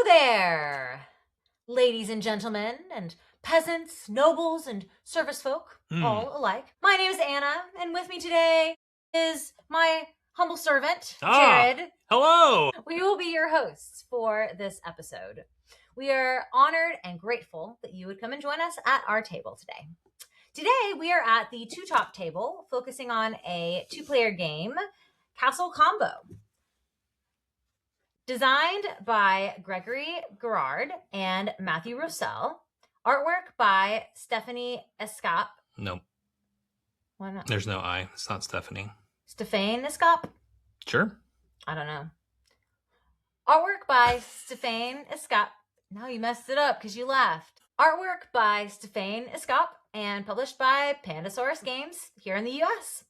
there, ladies and gentlemen, and peasants, nobles, and service folk, all alike. My name is Anna, and with me today is my humble servant, Jared. Hello! We will be your hosts for this episode. We are honored and grateful that you would come and join us at our table today. Today, we are at the two-top table, focusing on a two-player game, Castle Combo. Designed by Grégory, Grard, and Mathieu Roussel. Artwork by Stéphane Escapa. Nope. Why not? There's no I. It's not Stephanie. Stéphane Escapa? Sure. I don't know. Artwork by Stéphane Escapa. No, you messed it up because you laughed. Artwork by Stéphane Escapa and published by Pandasaurus Games here in the US.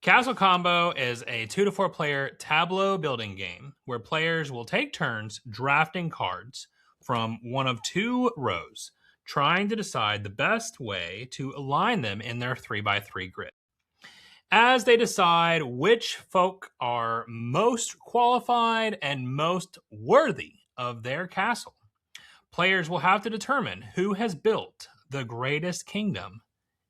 Castle Combo is a 2 to 4 player tableau building game where players will take turns drafting cards from one of two rows, trying to decide the best way to align them in their 3x3 grid. As they decide which folk are most qualified and most worthy of their castle, players will have to determine who has built the greatest kingdom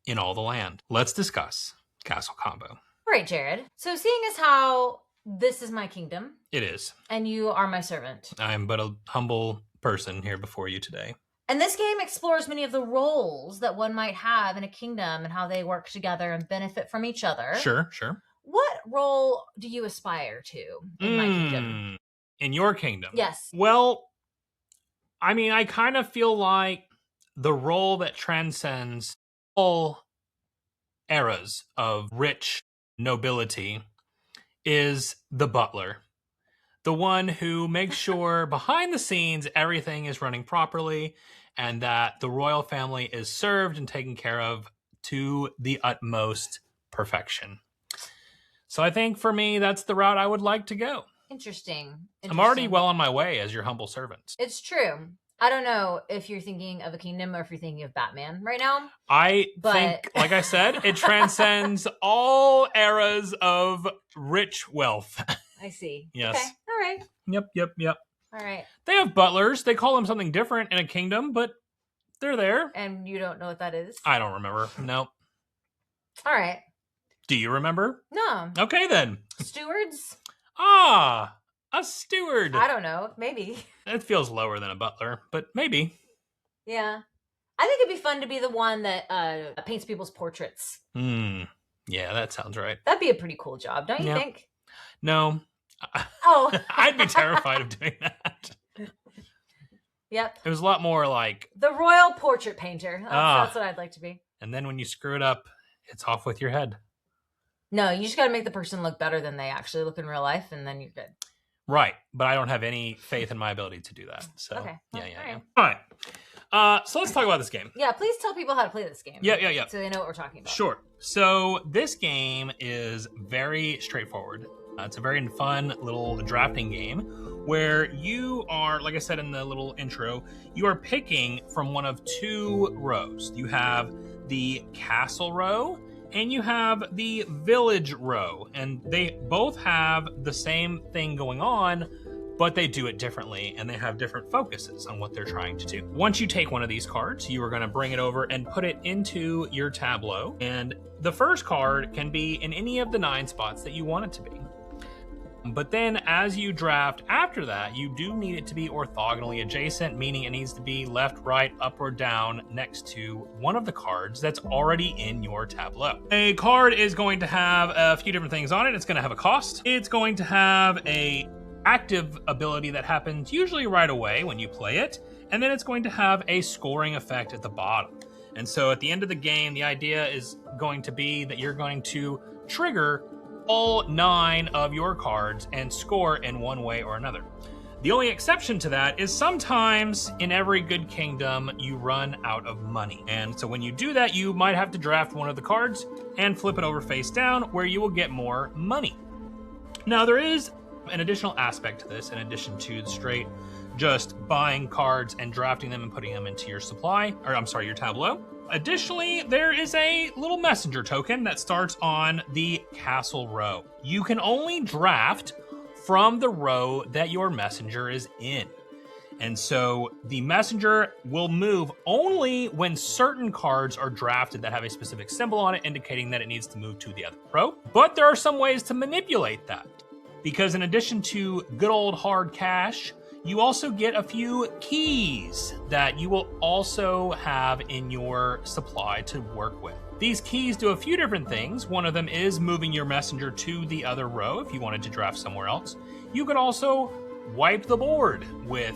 in all the land. Let's discuss Castle Combo. Right, Jared. So seeing as how this is my kingdom. It is. And you are my servant. I am but a humble person here before you today. And this game explores many of the roles that one might have in a kingdom and how they work together and benefit from each other. Sure. What role do you aspire to in my kingdom? In your kingdom? Yes. Well, I mean, I kind of feel like the role that transcends all eras of rich nobility is the butler. The one who makes sure behind the scenes everything is running properly and that the royal family is served and taken care of to the utmost perfection. So I think for me, that's the route I would like to go. Interesting. I'm already well on my way as your humble servant. It's true. I don't know if you're thinking of a kingdom or if you're thinking of Batman right now. I think, like I said, it transcends all eras of rich wealth. I see. Yes. Okay. All right. Yep. All right. They have butlers. They call them something different in a kingdom, but they're there. And you don't know what that is? I don't remember. Nope. All right. Do you remember? No. Okay, then. Stewards? A steward. I don't know. Maybe. It feels lower than a butler, but maybe. Yeah. I think it'd be fun to be the one that paints people's portraits. Yeah, that sounds right. That'd be a pretty cool job, don't you think? No. Oh. I'd be terrified of doing that. Yep. It was a lot more like... the royal portrait painter. That's what I'd like to be. And then when you screw it up, it's off with your head. No, you just got to make the person look better than they actually look in real life, and then you're good. Right, but I don't have any faith in my ability to do that. So, okay. Yeah. All right. So let's talk about this game. Yeah, please tell people how to play this game. Yeah. So they know what we're talking about. Sure. So this game is very straightforward. It's a very fun little drafting game where you are, like I said in the little intro, you are picking from one of two rows. You have the castle row and you have the village row, and they both have the same thing going on, but they do it differently, and they have different focuses on what they're trying to do. Once you take one of these cards, you are going to bring it over and put it into your tableau, and the first card can be in any of the 9 spots that you want it to be. But then as you draft after that, you do need it to be orthogonally adjacent, meaning it needs to be left, right, up, or down next to one of the cards that's already in your tableau. A card is going to have a few different things on it. It's going to have a cost. It's going to have a active ability that happens usually right away when you play it. And then it's going to have a scoring effect at the bottom. And so at the end of the game, the idea is going to be that you're going to trigger all 9 of your cards and score in one way or another. The only exception to that is sometimes in every good kingdom, you run out of money. And so when you do that, you might have to draft one of the cards and flip it over face down where you will get more money. Now there is an additional aspect to this in addition to the straight just buying cards and drafting them and putting them into your your tableau. Additionally, there is a little messenger token that starts on the castle row. You can only draft from the row that your messenger is in. And so the messenger will move only when certain cards are drafted that have a specific symbol on it, indicating that it needs to move to the other row. But there are some ways to manipulate that, because in addition to good old hard cash, you also get a few keys that you will also have in your supply to work with. These keys do a few different things. One of them is moving your messenger to the other row if you wanted to draft somewhere else. You could also wipe the board with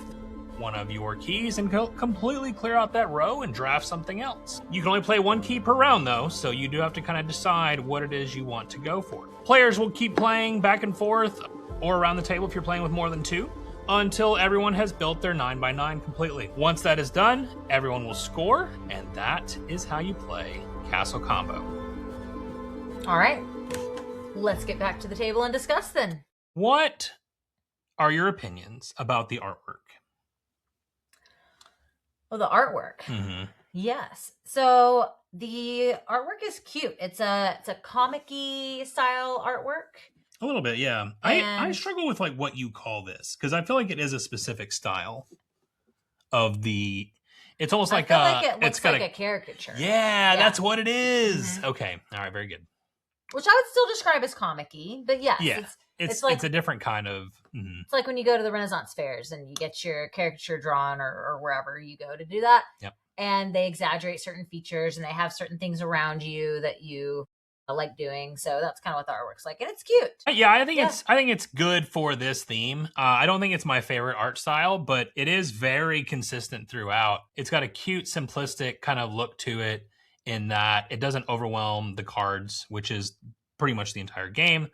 one of your keys and completely clear out that row and draft something else. You can only play one key per round though, so you do have to kind of decide what it is you want to go for. Players will keep playing back and forth or around the table if you're playing with more than two, until everyone has built their 9x9 completely. Once that is done, everyone will score, and that is how you play Castle Combo. All right, let's get back to the table and discuss then. What are your opinions about the artwork? Oh, the artwork. Mm-hmm. Yes. So the artwork is cute. It's a comic-y style artwork. A little bit, yeah. I struggle with like what you call this, because I feel like it is a specific style of the. It's almost like it looks like a caricature. Yeah, that's what it is. Mm-hmm. Okay, all right, very good. Which I would still describe as comic-y, but yes, yeah, it's a different kind of. Mm-hmm. It's like when you go to the Renaissance fairs and you get your caricature drawn, or wherever you go to do that. Yep. And they exaggerate certain features, and they have certain things around you that you like doing. So that's kind of what the artwork's like, and it's cute. Yeah, I think it's good for this theme. I don't think it's my favorite art style, but it is very consistent throughout. It's got a cute, simplistic kind of look to it in that it doesn't overwhelm the cards, which is pretty much the entire game,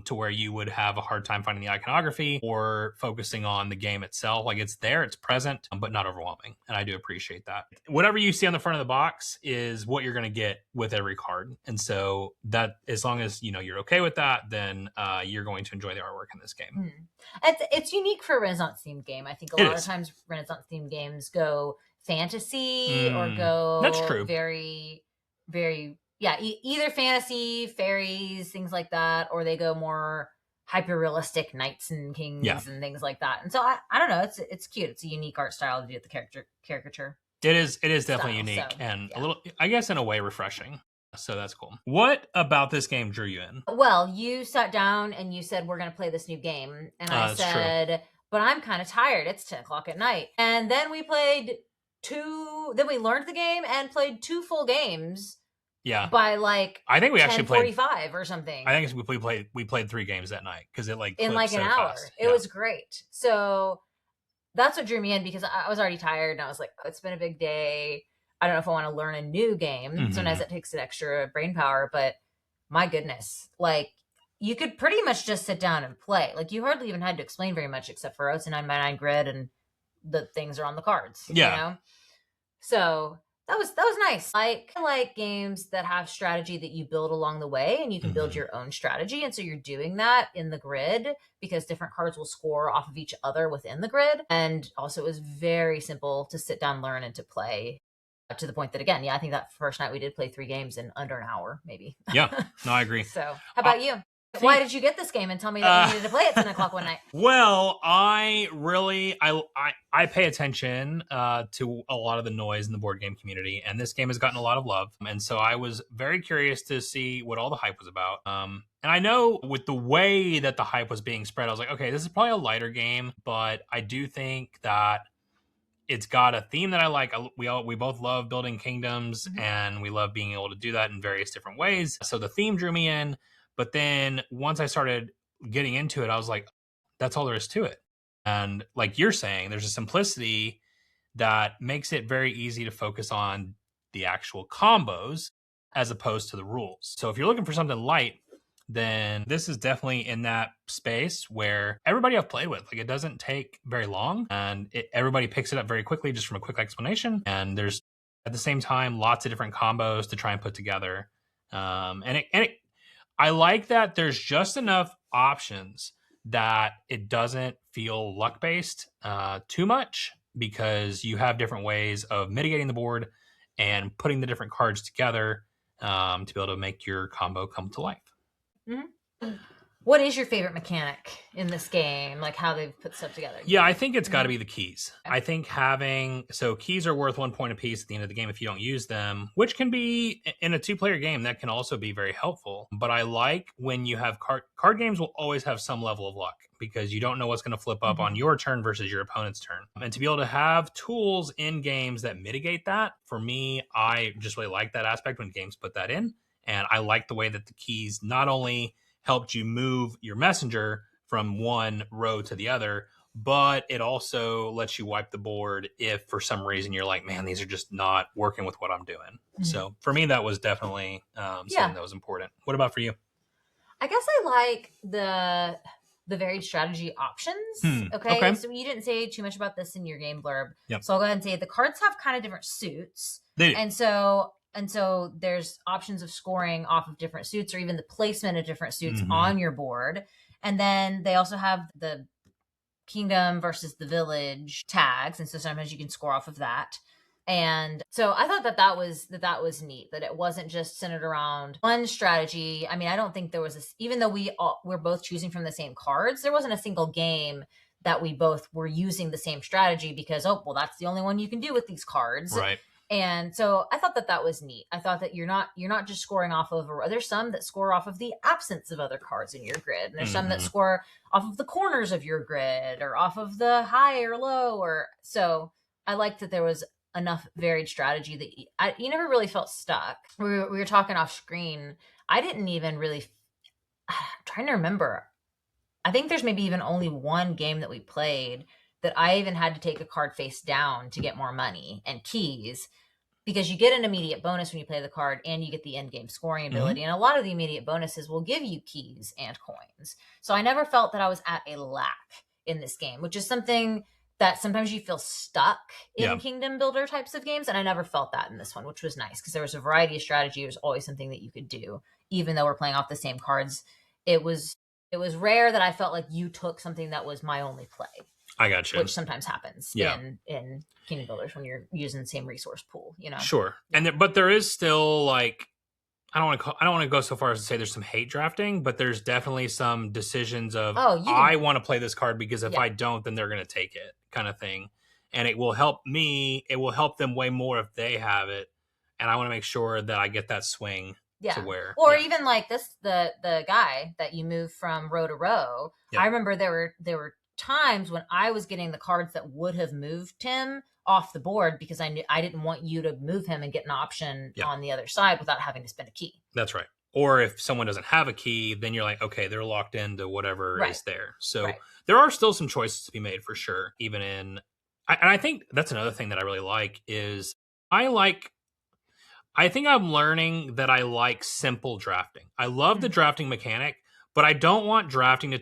to where you would have a hard time finding the iconography or focusing on the game itself. Like, it's there, it's present, but not overwhelming. And I do appreciate that. Whatever you see on the front of the box is what you're going to get with every card. And so that, as long as you're okay with that, then you're going to enjoy the artwork in this game. It's unique for a Renaissance themed game. I think a lot of times Renaissance themed games go fantasy or go that's true. very, very either fantasy, fairies, things like that, or they go more hyper-realistic knights and kings and things like that. And so I don't know, it's cute. It's a unique art style to do the caricature. It is definitely unique and a little, I guess, in a way, refreshing. So that's cool. What about this game drew you in? Well, you sat down and you said, we're going to play this new game. And I said, true. But I'm kind of tired. It's 10 o'clock at night. And then we we learned the game and played 2 full games. Yeah. By I think we actually played 45 or something. I think we played 3 games that night because it in like an hour. Fast. It was great. So that's what drew me in, because I was already tired and I was like, it's been a big day. I don't know if I want to learn a new game. Mm-hmm. Sometimes it takes an extra brain power, but my goodness, like, you could pretty much just sit down and play. Like, you hardly even had to explain very much, except for it's a 9x9 grid and the things are on the cards. Yeah. So that was nice. I like games that have strategy that you build along the way, and you can build your own strategy. And so you're doing that in the grid, because different cards will score off of each other within the grid. And also, it was very simple to sit down, learn, and to play, to the point that, again, I think that first night we did play 3 games in under an hour, maybe. Yeah, no, I agree. So how about you? Why did you get this game and tell me that you needed to play it at 10 o'clock one night? Well, I pay attention to a lot of the noise in the board game community, and this game has gotten a lot of love. And so I was very curious to see what all the hype was about. And I know with the way that the hype was being spread, I was like, okay, this is probably a lighter game, but I do think that it's got a theme that I like. We both love building kingdoms, and we love being able to do that in various different ways. So the theme drew me in. But then once I started getting into it, I was like, that's all there is to it. And like you're saying, there's a simplicity that makes it very easy to focus on the actual combos as opposed to the rules. So if you're looking for something light, then this is definitely in that space where everybody I've played with, like, it doesn't take very long, and everybody picks it up very quickly just from a quick explanation. And there's, at the same time, lots of different combos to try and put together. I like that there's just enough options that it doesn't feel luck-based too much, because you have different ways of mitigating the board and putting the different cards together to be able to make your combo come to life. Mm-hmm. What is your favorite mechanic in this game? Like how they've put stuff together? Yeah, I think it's got to be the keys. I think keys are worth 1 point apiece at the end of the game if you don't use them, which can be in a 2-player game. That can also be very helpful. But I like when you have card games will always have some level of luck because you don't know what's going to flip up on your turn versus your opponent's turn. And to be able to have tools in games that mitigate that, for me, I just really like that aspect when games put that in. And I like the way that the keys not only helped you move your messenger from one row to the other, but it also lets you wipe the board if for some reason you're like, man, these are just not working with what I'm doing. So for me, that was definitely something that was important. What about for you? I guess I like the varied strategy options. Okay. So you didn't say too much about this in your game blurb. So I'll go ahead and say the cards have kind of different suits. They do. And so there's options of scoring off of different suits or even the placement of different suits on your board. And then they also have the kingdom versus the village tags. And so sometimes you can score off of that. And so I thought that was neat, that it wasn't just centered around one strategy. I mean, I don't think there was this, even though we're both choosing from the same cards, there wasn't a single game that we both were using the same strategy because, that's the only one you can do with these cards. Right. And so I thought that was neat. I thought that you're not just scoring off of, there's some that score off of the absence of other cards in your grid. And there's some that score off of the corners of your grid or off of the high or low. So I liked that there was enough varied strategy that you never really felt stuck. We were talking off screen. I didn't even really, I'm trying to remember. I think there's maybe even only one game that we played that I even had to take a card face down to get more money and keys, because you get an immediate bonus when you play the card and you get the end game scoring ability. And a lot of the immediate bonuses will give you keys and coins. So I never felt that I was at a lack in this game, which is something that sometimes you feel stuck in kingdom builder types of games. And I never felt that in this one, which was nice because there was a variety of strategy. There was always something that you could do, even though we're playing off the same cards. It was rare that I felt like you took something that was my only play. I got you. Which sometimes happens in kingdom builders when you're using the same resource pool, Sure. But there is still like, I don't want to go so far as to say there's some hate drafting, but there's definitely some decisions of, I want to play this card because if I don't, then they're going to take it kind of thing. And it will help me. It will help them way more if they have it. And I want to make sure that I get that swing to where. Or even like this, the guy that you move from row to row. I remember there were times when I was getting the cards that would have moved him off the board because I knew I didn't want you to move him and get an option on the other side without having to spend a key. That's right. Or if someone doesn't have a key, then you're like, okay, they're locked into whatever is there. So there are still some choices to be made for sure. Even and I think that's another thing that I really like is I think I'm learning that I like simple drafting. I love the drafting mechanic, but I don't want drafting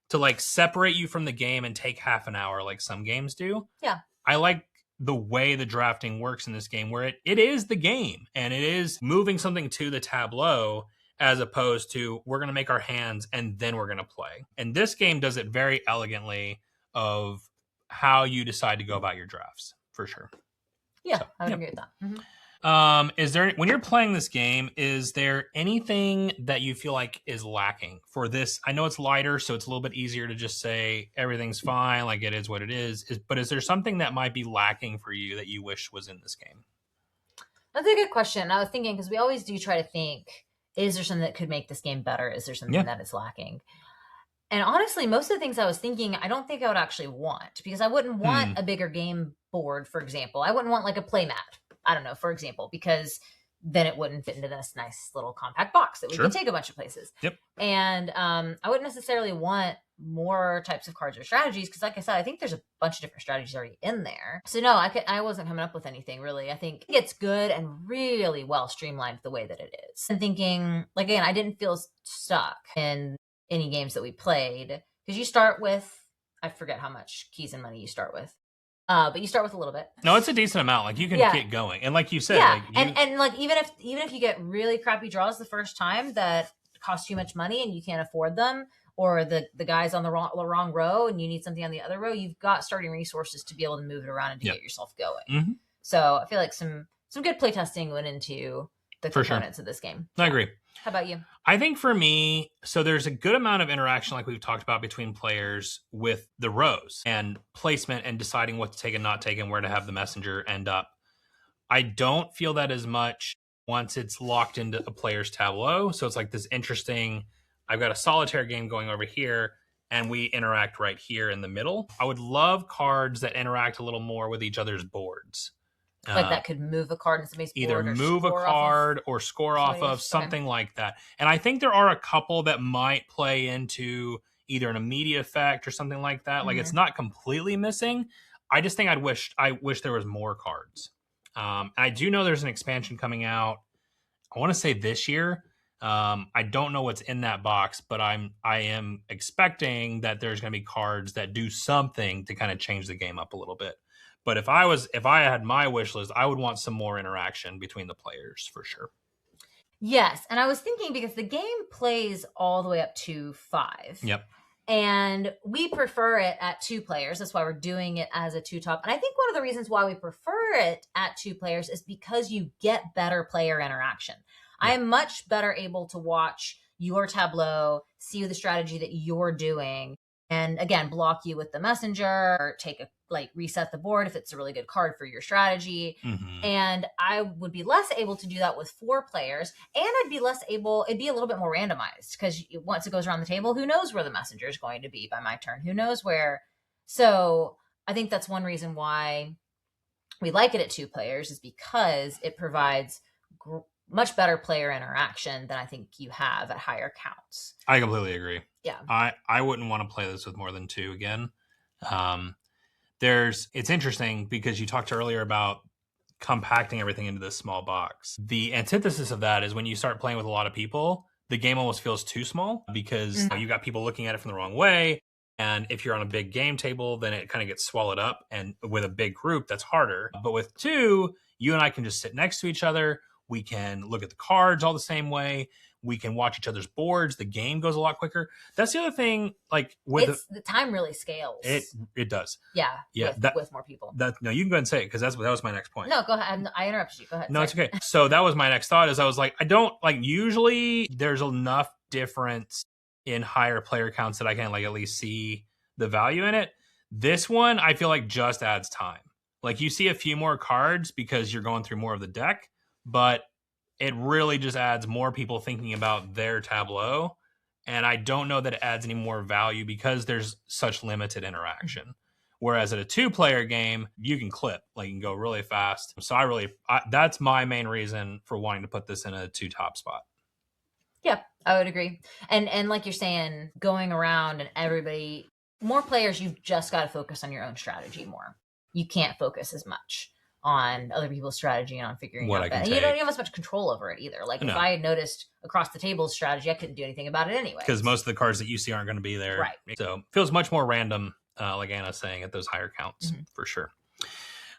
to like separate you from the game and take half an hour like some games do. Yeah. I like the way the drafting works in this game where it is the game and it is moving something to the tableau as opposed to we're going to make our hands and then we're going to play. And this game does it very elegantly of how you decide to go about your drafts for sure. Yeah, I would agree with that. Mm-hmm. Is there, when you're playing this game, is there anything that you feel like is lacking for this? I know it's lighter, so it's a little bit easier to just say everything's fine, like it is what it is. But is there something that might be lacking for you that you wish was in this game? That's a good question. I was thinking, because we always do try to think, is there something that could make this game better? Is there something that is lacking? And honestly, most of the things I was thinking, I don't think I would actually want, because I wouldn't want a bigger game board, for example. I wouldn't want like a play mat. I don't know, for example, because then it wouldn't fit into this nice little compact box that we could take a bunch of places. Yep. And I wouldn't necessarily want more types of cards or strategies because, like I said, I think there's a bunch of different strategies already in there. So no, I wasn't coming up with anything really. I think it's good and really well streamlined the way that it is. And thinking, like, again, I didn't feel stuck in any games that we played because you start with, I forget how much keys and money you start with. But you start with a little bit. No, it's a decent amount. Like you can get going, and like you said, and like even if you get really crappy draws the first time that cost too much money and you can't afford them, or the guy's on the wrong row and you need something on the other row, you've got starting resources to be able to move it around and to get yourself going. So I feel like some good playtesting went into the For sure. components of this game. I agree. How about you? I think for me, so there's a good amount of interaction, like we've talked about, between players with the rows and placement and deciding what to take and not take and where to have the messenger end up. I don't feel that as much once it's locked into a player's tableau. So it's like this interesting, I've got a solitaire game going over here and we interact right here in the middle. I would love cards that interact a little more with each other's boards. Like that could move a card in somebody's either board, or move a card or score off of something like that. And I think there are a couple that might play into either an immediate effect or something like that. Like it's not completely missing. I just think I wish there was more cards. I do know there's an expansion coming out. I want to say this year. I don't know what's in that box, but I am expecting that there's going to be cards that do something to kind of change the game up a little bit. But if I had my wish list, I would want some more interaction between the players for sure. Yes. And I was thinking because the game plays all the way up to 5. Yep. And we prefer it at 2 players. That's why we're doing it as a 2-top. And I think one of the reasons why we prefer it at 2 players is because you get better player interaction. Yep. I am much better able to watch your tableau, see the strategy that you're doing, and again, block you with the messenger or reset the board if it's a really good card for your strategy. And I would be less able to do that with 4 players. And it'd be a little bit more randomized because once it goes around the table, who knows where the messenger is going to be by my turn? Who knows where? So I think that's one reason why we like it at 2 players is because it provides much better player interaction than I think you have at higher counts. I completely agree. Yeah. I wouldn't want to play this with more than 2 again. It's interesting because you talked earlier about compacting everything into this small box. The antithesis of that is when you start playing with a lot of people, the game almost feels too small because you got people looking at it from the wrong way. And if you're on a big game table, then it kind of gets swallowed up. And with a big group, that's harder. But with 2, you and I can just sit next to each other. We can look at the cards all the same way. We can watch each other's boards. The game goes a lot quicker. That's the other thing. Like the time really scales. It does. Yeah. With more people. No, you can go ahead and say it because that was my next point. No, go ahead. I interrupted you. Go ahead. No, it's okay. So that was my next thought. Is I was like, I don't like. Usually, there's enough difference in higher player counts that I can at least see the value in it. This one, I feel like just adds time. Like you see a few more cards because you're going through more of the deck. But it really just adds more people thinking about their tableau. And I don't know that it adds any more value because there's such limited interaction. Whereas at a 2-player game, you can clip, you can go really fast. So that's my main reason for wanting to put this in a 2-top spot. Yeah, I would agree. And like you're saying, going around and more players, you've just got to focus on your own strategy more. You can't focus as much on other people's strategy and on figuring out that. And you don't have as much control over it either. If I had noticed across the table strategy, I couldn't do anything about it anyway. Because most of the cards that you see aren't going to be there. Right. So it feels much more random, like Anna's saying, at those higher counts, for sure.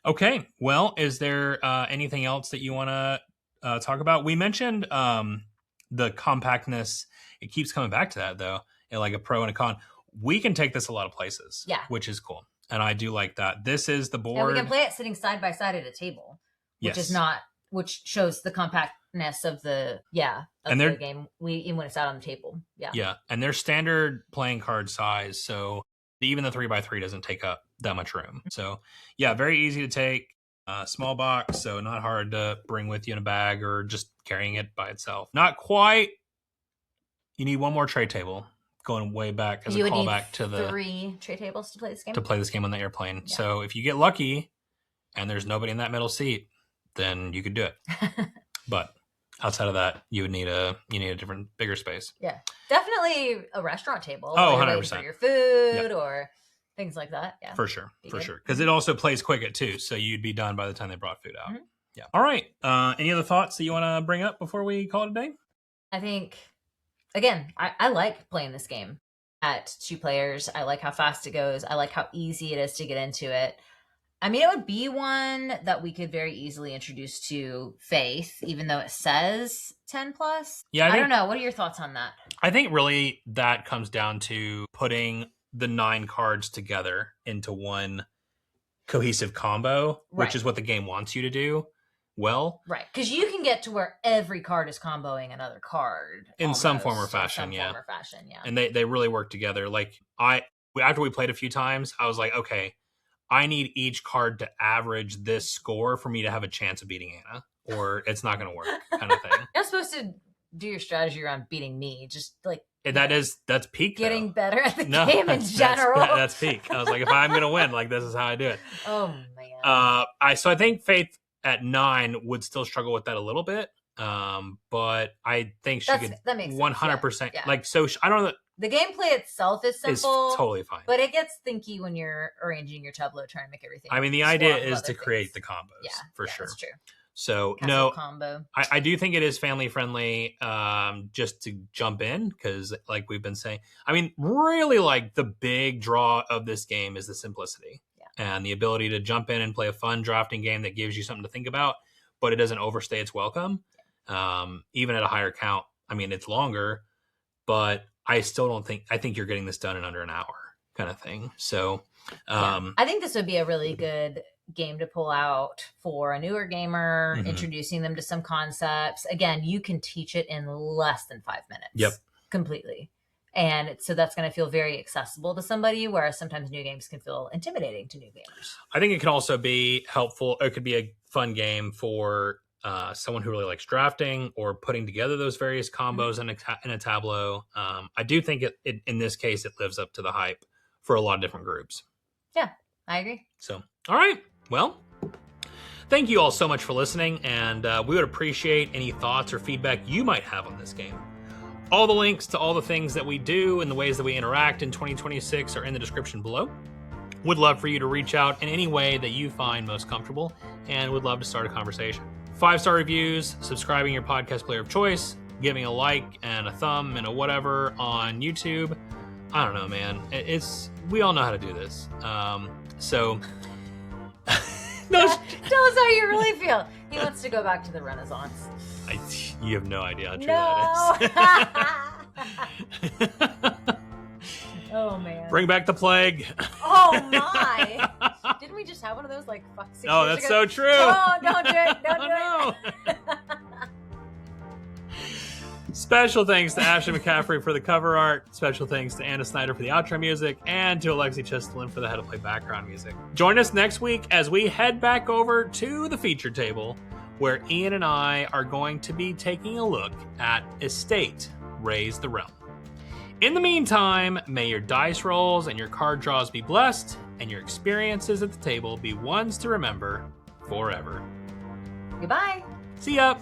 Okay. Well, is there anything else that you want to talk about? We mentioned the compactness. It keeps coming back to that, though, and like a pro and a con. We can take this a lot of places, which is cool. And I do like that. This is the board. And we can play it sitting side by side at a table, which shows the compactness of the game. Even when it's out on the table. Yeah. Yeah. And they're standard playing card size. So even the 3x3 doesn't take up that much room. So yeah, very easy to take. Small box. So not hard to bring with you in a bag or just carrying it by itself. Not quite. You need one more tray table. Going way back as a callback to the 3 tray tables to play this game. To play this game on the airplane. Yeah. So if you get lucky and there's nobody in that middle seat, then you could do it. But outside of that, you would need a different, bigger space. Yeah, definitely a restaurant table. Oh, 100% for your food or things like that. Yeah, for sure, because it also plays quick at 2, so you'd be done by the time they brought food out. Yeah. All right. Any other thoughts that you want to bring up before we call it a day? I think. Again, I like playing this game at 2 players. I like how fast it goes. I like how easy it is to get into it. I mean, it would be one that we could very easily introduce to Faith, even though it says 10 plus. Yeah, I don't know. What are your thoughts on that? I think really that comes down to putting the 9 cards together into one cohesive combo, which is what the game wants you to do. well. Right, because you can get to where every card is comboing another card. In almost, some form or fashion, yeah. And they really work together. Like, after we played a few times, I was like, okay, I need each card to average this score for me to have a chance of beating Anna, or it's not going to work, kind of thing. You're not supposed to do your strategy around beating me, just like... That's peak, getting better at the game in general. That's peak. I was like, if I'm going to win, like, this is how I do it. Oh, man. I think Faith at 9 would still struggle with that a little bit. But I think she could 100%. Yeah. Like, so I don't know. The gameplay itself is simple. It's totally fine. But it gets thinky when you're arranging your tableau, trying to make everything. I mean, the idea is to create the combos. For sure. That's true. So, Castle combo. I do think it is family friendly, just to jump in, because like we've been saying, I mean, really, like, the big draw of this game is the simplicity and the ability to jump in and play a fun drafting game that gives you something to think about, but it doesn't overstay its welcome. Even at a higher count, I mean, it's longer, but I think you're getting this done in under an hour, kind of thing. So, I think this would be a really good game to pull out for a newer gamer, introducing them to some concepts. Again, you can teach it in less than 5 minutes. Yep. Completely. And so that's going to feel very accessible to somebody, whereas sometimes new games can feel intimidating to new gamers. I think it can also be helpful. It could be a fun game for someone who really likes drafting or putting together those various combos in a tableau. I do think it in this case, it lives up to the hype for a lot of different groups. Yeah, I agree. So, all right. Well, thank you all so much for listening, and we would appreciate any thoughts or feedback you might have on this game. All the links to all the things that we do and the ways that we interact in 2026 are in the description below. Would love for you to reach out in any way that you find most comfortable, and would love to start a conversation. 5-star reviews, subscribing your podcast player of choice, giving a like and a thumb and a whatever on YouTube. I don't know, man. We all know how to do this. So... Tell us how you really feel. He wants to go back to the Renaissance. You have no idea how true that is. Oh, man. Bring back the plague. Oh, my. Didn't we just have one of those, like, 6 years ago? That's so true. Oh, don't do it. Don't do it. Special thanks to Ashley McCaffrey for the cover art. Special thanks to Anna Snyder for the outro music, and to Aleksey Chistilin for the how to play background music. Join us next week as we head back over to the feature table, where Ian and I are going to be taking a look at Estate, Raise the Realm. In the meantime, may your dice rolls and your card draws be blessed, and your experiences at the table be ones to remember forever. Goodbye. See ya.